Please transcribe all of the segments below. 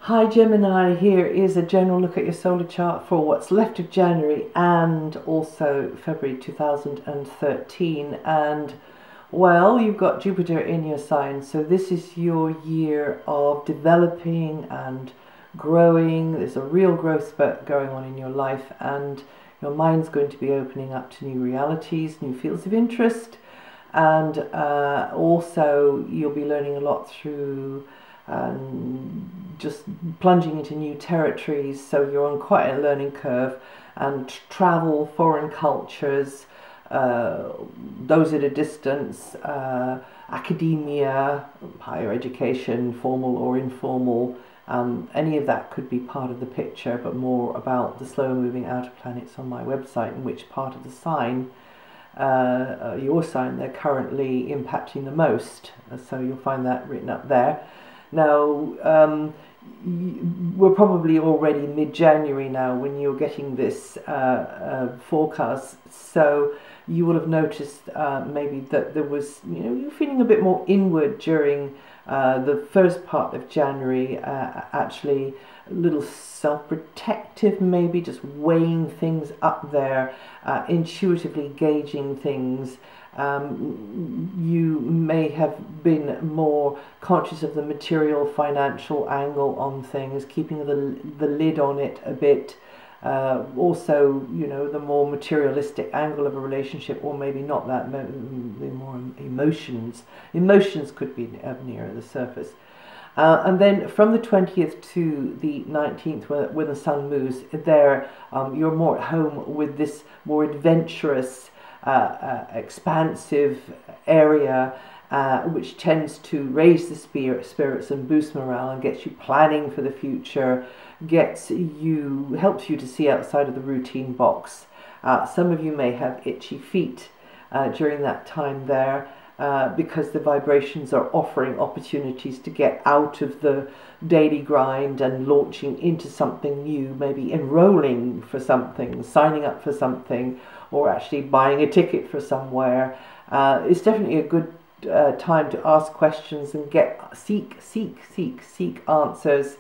Hi Gemini, here is a general look at your solar chart for what's left of January and also February 2013. And well, you've got Jupiter in your sign, so this is your year of developing and growing. There's a real growth spurt going on in your life, and your mind's going to be opening up to new realities, new fields of interest, and also you'll be learning a lot through just plunging into new territories. So you're on quite a learning curve, and travel, foreign cultures, those at a distance, academia, higher education, formal or informal, any of that could be part of the picture, but more about the slower moving outer planets on my website, and which part of the sign, your sign, they're currently impacting the most. So you'll find that written up there. Now, we're probably already mid-January now when you're getting this forecast, so you will have noticed maybe that there was, you're feeling a bit more inward during the first part of January, actually a little self-protective, maybe just weighing things up there, intuitively gauging things. You may have been more conscious of the material, financial angle on things, keeping the lid on it a bit. Also, the more materialistic angle of a relationship, or maybe not that, the more emotions. Emotions could be nearer the surface. And then from the 20th to the 19th, when the sun moves there, you're more at home with this more adventurous, expansive area, which tends to raise the spirits and boost morale and gets you planning for the future, helps you to see outside of the routine box. Some of you may have itchy feet during that time there, because the vibrations are offering opportunities to get out of the daily grind and launching into something new, maybe enrolling for something, signing up for something, or actually buying a ticket for somewhere. It's definitely a good time to ask questions and seek answers,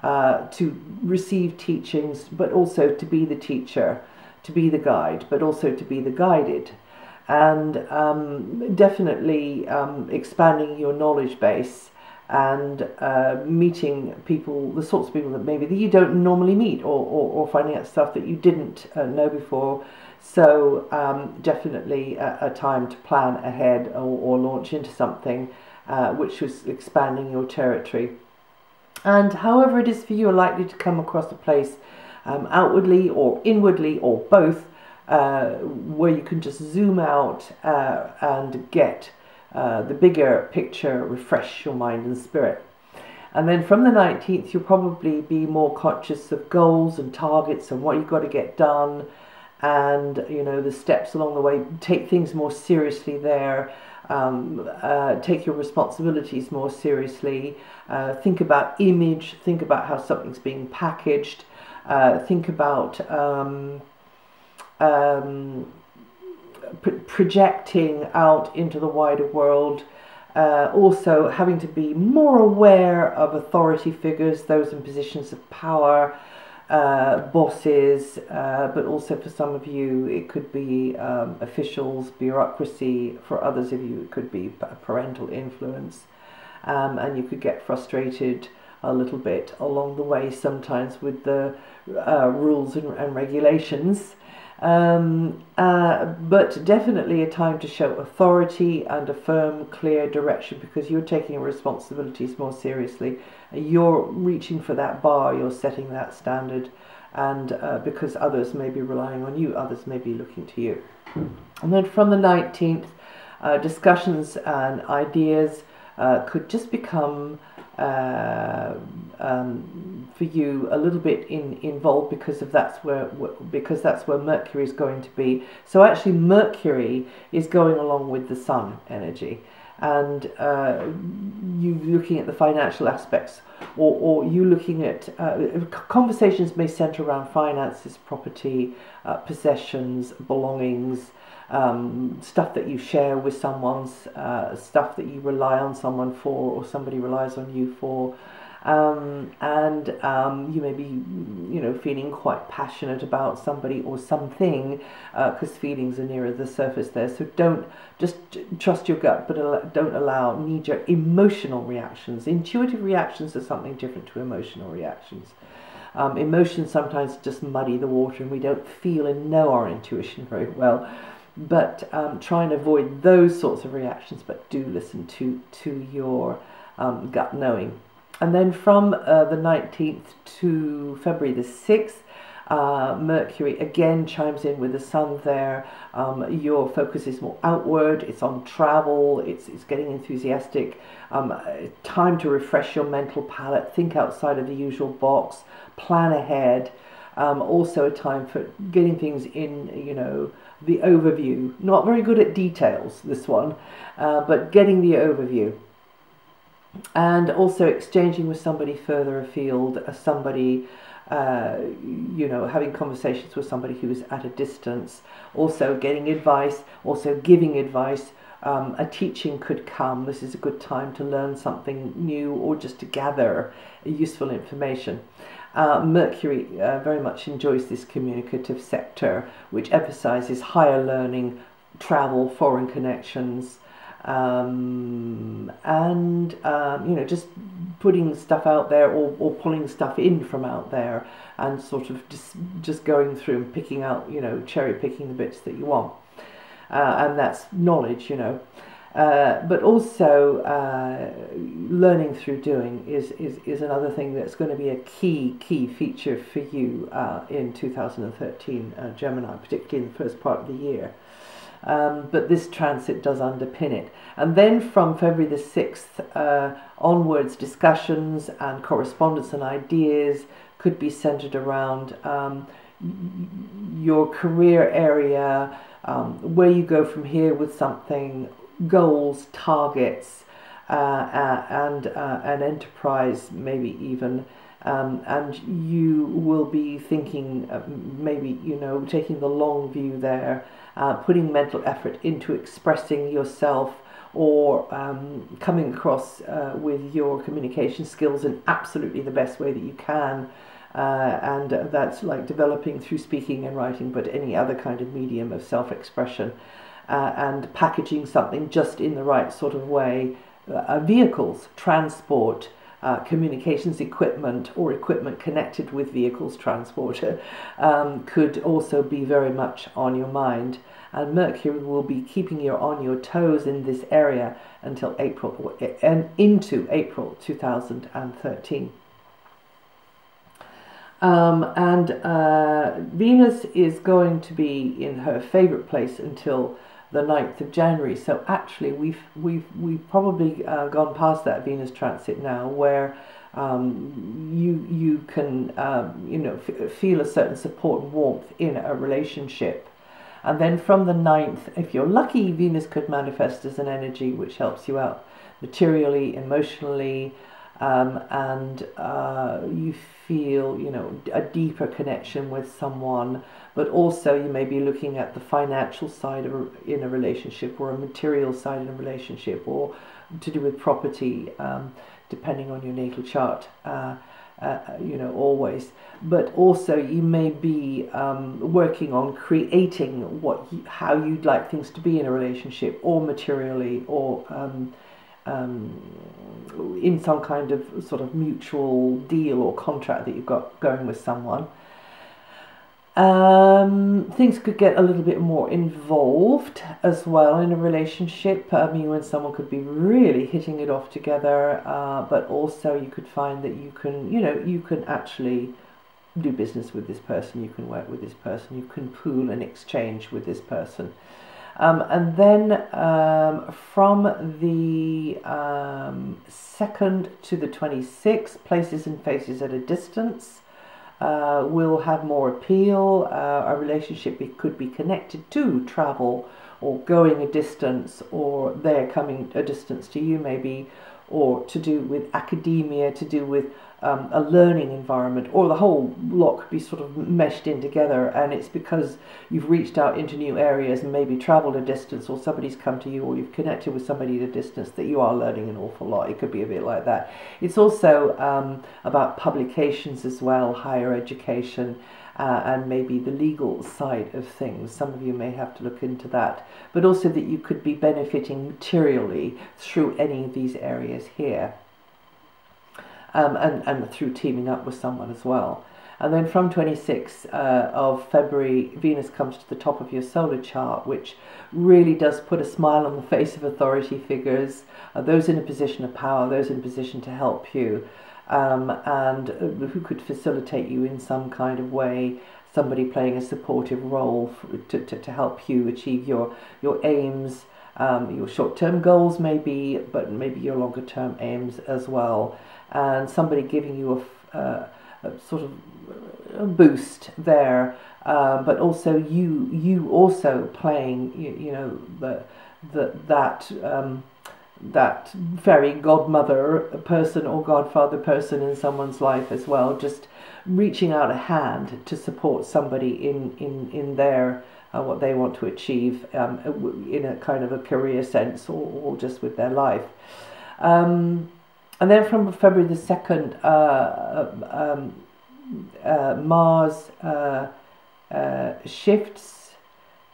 to receive teachings, but also to be the teacher, to be the guide, but also to be the guided. And definitely expanding your knowledge base and meeting people, the sorts of people that maybe that you don't normally meet, or finding out stuff that you didn't know before. So definitely a time to plan ahead, or launch into something which was expanding your territory. And however it is for you, are likely to come across a place outwardly or inwardly or both, where you can just zoom out and get the bigger picture, refresh your mind and spirit. And then from the 19th, you'll probably be more conscious of goals and targets and what you've got to get done, and the steps along the way. Take things more seriously there. Take your responsibilities more seriously. Think about image. Think about how something's being packaged. Think about projecting out into the wider world. Also having to be more aware of authority figures, those in positions of power, bosses, but also for some of you it could be officials, bureaucracy. For others of you it could be parental influence, and you could get frustrated a little bit along the way sometimes with the rules and regulations. But definitely a time to show authority and a firm, clear direction, because you're taking your responsibilities more seriously. You're reaching for that bar, you're setting that standard, and because others may be relying on you, others may be looking to you. And then from the 19th, discussions and ideas could just become for you a little bit involved, because that's where Mercury is going to be. So actually Mercury is going along with the Sun energy, and you looking at the financial aspects, or you looking at conversations may center around finances, property, possessions, belongings, stuff that you share with someone, stuff that you rely on someone for, or somebody relies on you for. You may be, you know, feeling quite passionate about somebody or something, because feelings are nearer the surface there. So don't just trust your gut, but don't allow knee-jerk emotional reactions. Intuitive reactions are something different to emotional reactions. Emotions sometimes just muddy the water, and we don't feel and know our intuition very well. But try and avoid those sorts of reactions, but do listen to your gut knowing. And then from the 19th to February the 6th, Mercury again chimes in with the Sun there. Your focus is more outward, it's on travel, it's getting enthusiastic. Time to refresh your mental palette, think outside of the usual box, plan ahead. Also a time for getting things in, you know, the overview. Not very good at details, this one, but getting the overview. And also exchanging with somebody further afield, somebody, you know, having conversations with somebody who is at a distance. Also getting advice, also giving advice. A teaching could come. This is a good time to learn something new or just to gather useful information. Mercury very much enjoys this communicative sector, which emphasizes higher learning, travel, foreign connections, you know, just putting stuff out there, or pulling stuff in from out there, and sort of just going through and picking out, you know, cherry picking the bits that you want, and that's knowledge, you know. But also learning through doing is another thing that's going to be a key feature for you in 2013, Gemini, particularly in the first part of the year. But this transit does underpin it. And then from February the 6th onwards, discussions and correspondence and ideas could be centered around your career area, where you go from here with something, goals, targets, and an enterprise, maybe even. And you will be thinking, maybe, you know, taking the long view there, putting mental effort into expressing yourself, or coming across with your communication skills in absolutely the best way that you can. And that's like developing through speaking and writing, but any other kind of medium of self-expression, and packaging something just in the right sort of way. Vehicles, transport, communications equipment, or equipment connected with vehicles, transport, could also be very much on your mind. And Mercury will be keeping you on your toes in this area until April, and into April 2013. Venus is going to be in her favorite place until the 9th of January. So actually we've probably gone past that Venus transit now, where you can you know, feel a certain support and warmth in a relationship. And then from the 9th, if you're lucky, Venus could manifest as an energy which helps you out materially, emotionally, and you feel, you know, a deeper connection with someone. But also you may be looking at the financial side in a relationship, or a material side in a relationship, or to do with property, depending on your natal chart, you know, always. But also you may be working on creating how you'd like things to be in a relationship, or materially, or in some kind of sort of mutual deal or contract that you've got going with someone. Things could get a little bit more involved as well in a relationship. I mean, when someone could be really hitting it off together, but also you could find that you can, you know, you can actually do business with this person, you can work with this person, you can pool and exchange with this person. And then from the 2nd to the 26th, places and faces at a distance will have more appeal. A relationship could be connected to travel, or going a distance, or they're coming a distance to you maybe, or to do with academia, to do with a learning environment, or the whole lot could be sort of meshed in together, and it's because you've reached out into new areas and maybe traveled a distance, or somebody's come to you, or you've connected with somebody at a distance, that you are learning an awful lot. It could be a bit like that. It's also about publications as well, higher education, and maybe the legal side of things. Some of you may have to look into that, but also that you could be benefiting materially through any of these areas here. And through teaming up with someone as well. And then from 26th of February, Venus comes to the top of your solar chart, which really does put a smile on the face of authority figures, those in a position of power, those in a position to help you, and who could facilitate you in some kind of way, somebody playing a supportive role to help you achieve your aims, your short-term goals maybe, but maybe your longer-term aims as well. And somebody giving you a sort of a boost there, but also you also playing, you know, that fairy godmother person or godfather person in someone's life as well, just reaching out a hand to support somebody in their what they want to achieve in a kind of a career sense, or just with their life. And then from February the 2nd, Mars shifts.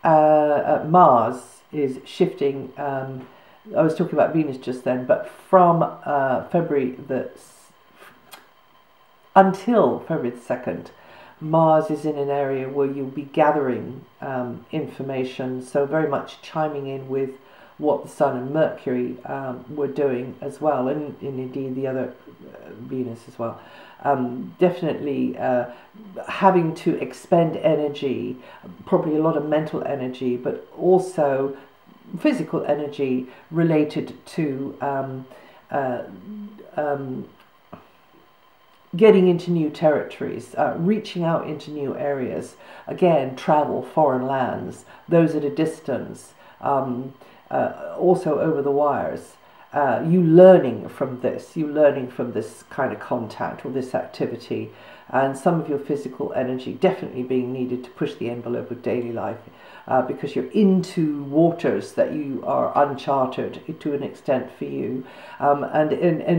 Mars is shifting. I was talking about Venus just then, but from February until February the 2nd, Mars is in an area where you'll be gathering information, so very much chiming in with what the Sun and Mercury were doing as well, and indeed the other Venus as well. Definitely having to expend energy, probably a lot of mental energy, but also physical energy related to getting into new territories, reaching out into new areas. Again, travel, foreign lands, those at a distance, also over the wires. You learning from this kind of contact or this activity, and some of your physical energy definitely being needed to push the envelope of daily life, because you're into waters that you are uncharted to an extent for you, and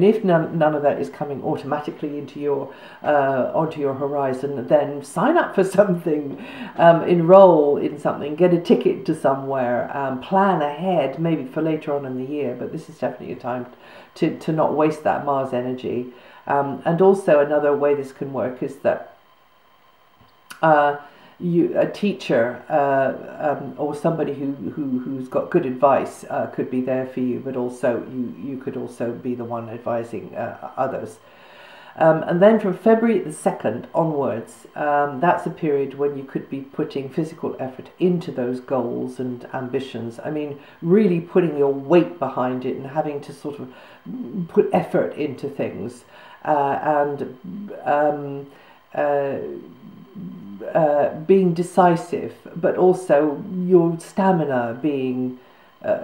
if none of that is coming automatically into your onto your horizon, then sign up for something, enroll in something, get a ticket to somewhere, plan ahead maybe for later on in the year, but this is definitely a time to not waste that Mars energy. And also another way this can work is that a teacher or somebody who's got good advice could be there for you, but also you could also be the one advising others. And then from February the 2nd onwards, that's a period when you could be putting physical effort into those goals and ambitions. I mean, really putting your weight behind it and having to sort of put effort into things, being decisive, but also your stamina being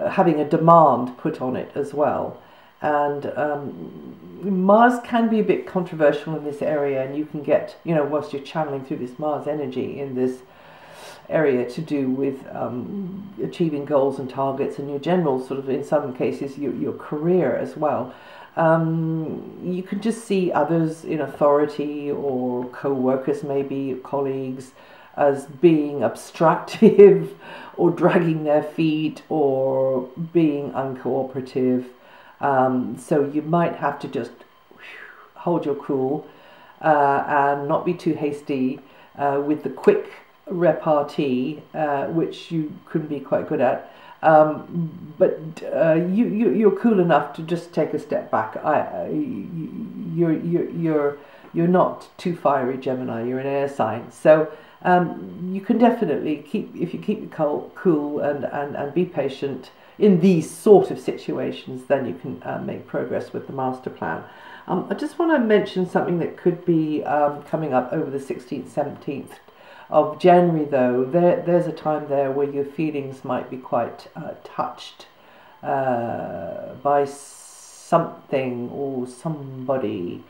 having a demand put on it as well. And Mars can be a bit controversial in this area, and you can get, you know, whilst you're channeling through this Mars energy in this area to do with achieving goals and targets, and your general sort of, in some cases, your career as well. You can just see others in authority, or co-workers, maybe colleagues, as being obstructive or dragging their feet or being uncooperative. So you might have to just hold your cool and not be too hasty with the quick repartee, which you can be quite good at. But you're cool enough to just take a step back. You're not too fiery, Gemini. You're an air sign, so you can definitely if you keep cool and be patient in these sort of situations, then you can make progress with the master plan. I just want to mention something that could be coming up over the 16th, 17th of January, though. There's a time there where your feelings might be quite touched by something or somebody,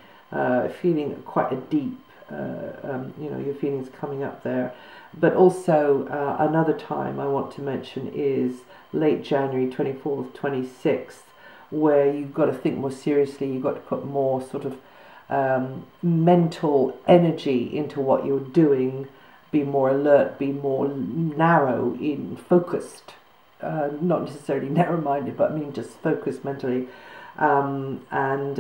feeling quite a deep, your feelings coming up there. But also another time I want to mention is late January, 24th, 26th, where you've got to think more seriously. You've got to put more sort of mental energy into what you're doing, be more alert, be more narrow in focused, not necessarily narrow-minded, but I mean just focused mentally, and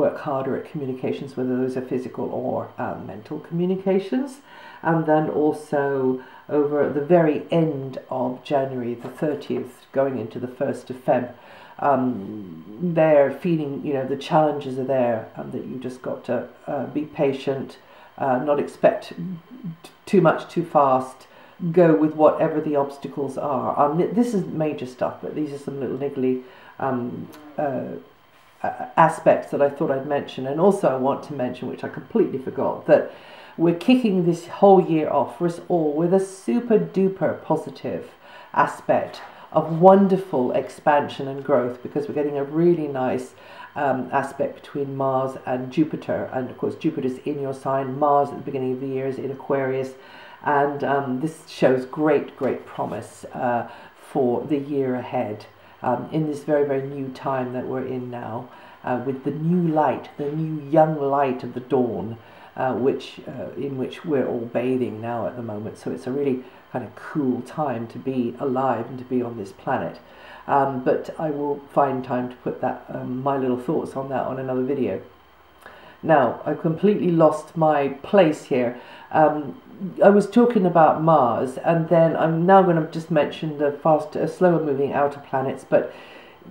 work harder at communications, whether those are physical or mental communications. And then also over at the very end of January, the 30th, going into the 1st of Feb, they're feeling, the challenges are there, and that you just got to be patient, not expect too much too fast, go with whatever the obstacles are. This is major stuff, but these are some little niggly aspects that I thought I'd mention. And also I want to mention, which I completely forgot, that we're kicking this whole year off for us all with a super duper positive aspect of wonderful expansion and growth, because we're getting a really nice aspect between Mars and Jupiter. And of course Jupiter's in your sign, Mars at the beginning of the year is in Aquarius, and this shows great promise for the year ahead, in this very, very new time that we're in now, with the new light, the new young light of the dawn, in which we're all bathing now at the moment. So it's a really kind of cool time to be alive and to be on this planet. But I will find time to put that my little thoughts on that on another video. Now, I've completely lost my place here. I was talking about Mars, and then I'm now going to just mention the slower moving outer planets, but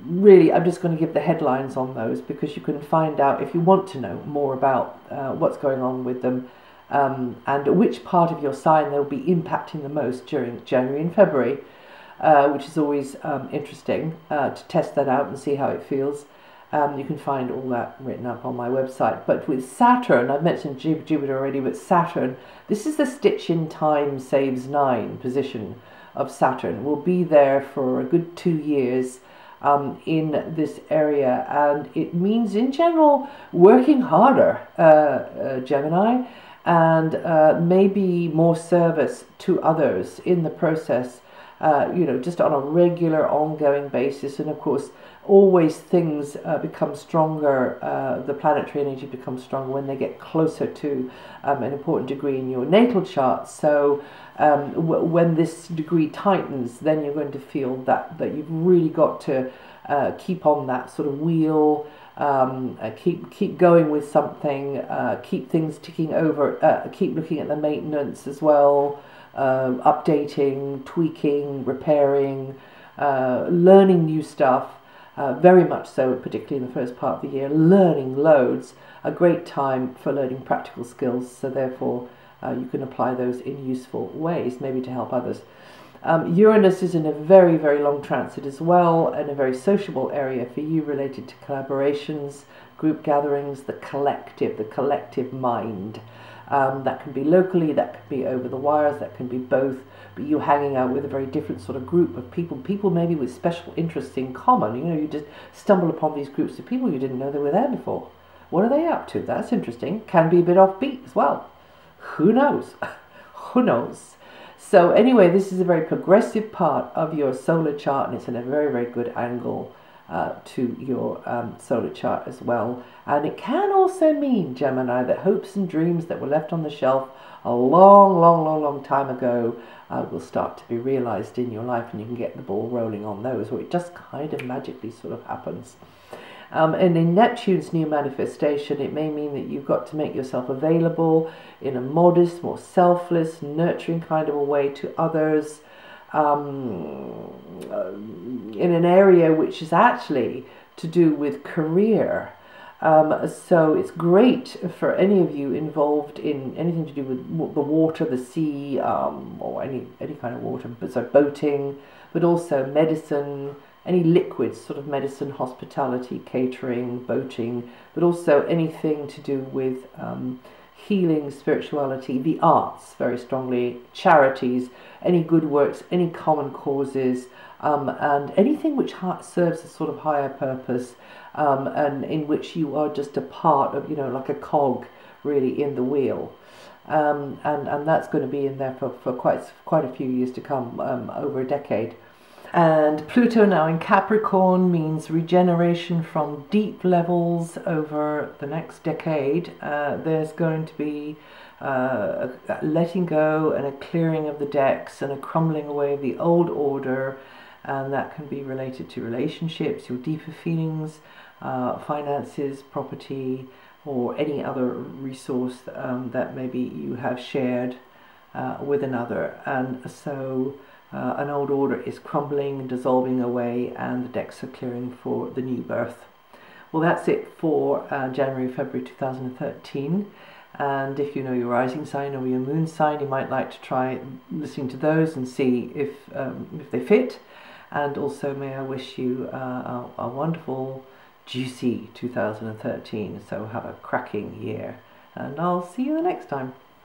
really I'm just going to give the headlines on those, because you can find out, if you want to know more about what's going on with them, and which part of your sign they'll be impacting the most during January and February, which is always interesting to test that out and see how it feels. You can find all that written up on my website. But with Saturn, I've mentioned Jupiter already, but Saturn, this is the stitch in time saves 9 position of Saturn. Will be there for a good 2 years in this area, and it means in general working harder, Gemini, and maybe more service to others in the process, just on a regular ongoing basis. And of course always things become stronger, the planetary energy becomes stronger when they get closer to an important degree in your natal chart. So when this degree tightens, then you're going to feel that you've really got to keep on that sort of wheel, keep going with something, keep things ticking over, keep looking at the maintenance as well, updating, tweaking, repairing, learning new stuff. Very much so, particularly in the first part of the year, learning loads, a great time for learning practical skills, so therefore you can apply those in useful ways, maybe to help others. Uranus is in a very, very long transit as well, and a very sociable area for you, related to collaborations, group gatherings, the collective mind. That can be locally, that can be over the wires, that can be both, but you hanging out with a very different sort of group of people maybe with special interests in common. You just stumble upon these groups of people you didn't know they were there before. What are they up to? That's interesting. Can be a bit offbeat as well. Who knows? Who knows? So anyway, this is a very progressive part of your solar chart, and it's in a very, very good angle to your solar chart as well. And it can also mean, Gemini, that hopes and dreams that were left on the shelf a long time ago will start to be realized in your life, and you can get the ball rolling on those, or it just kind of magically sort of happens. And in Neptune's new manifestation, it may mean that you've got to make yourself available in a modest, more selfless, nurturing kind of a way to others, in an area which is actually to do with career. So it's great for any of you involved in anything to do with the water, the sea, or any kind of water, so boating, but also medicine, any liquids, sort of medicine, hospitality, catering, boating, but also anything to do with healing, spirituality, the arts very strongly, charities, any good works, any common causes, and anything which serves a sort of higher purpose, and in which you are just a part of, like a cog really in the wheel. And that's going to be in there for quite a few years to come, over a decade. And Pluto now in Capricorn means regeneration from deep levels over the next decade. There's going to be a letting go and a clearing of the decks and a crumbling away of the old order, and that can be related to relationships, your deeper feelings, finances, property, or any other resource that maybe you have shared with another. And so an old order is crumbling, dissolving away, and the decks are clearing for the new birth. Well, that's it for January, February 2013. And if you know your rising sign or your moon sign, you might like to try listening to those and see if they fit. And also, may I wish you a wonderful, juicy 2013. So have a cracking year. And I'll see you the next time.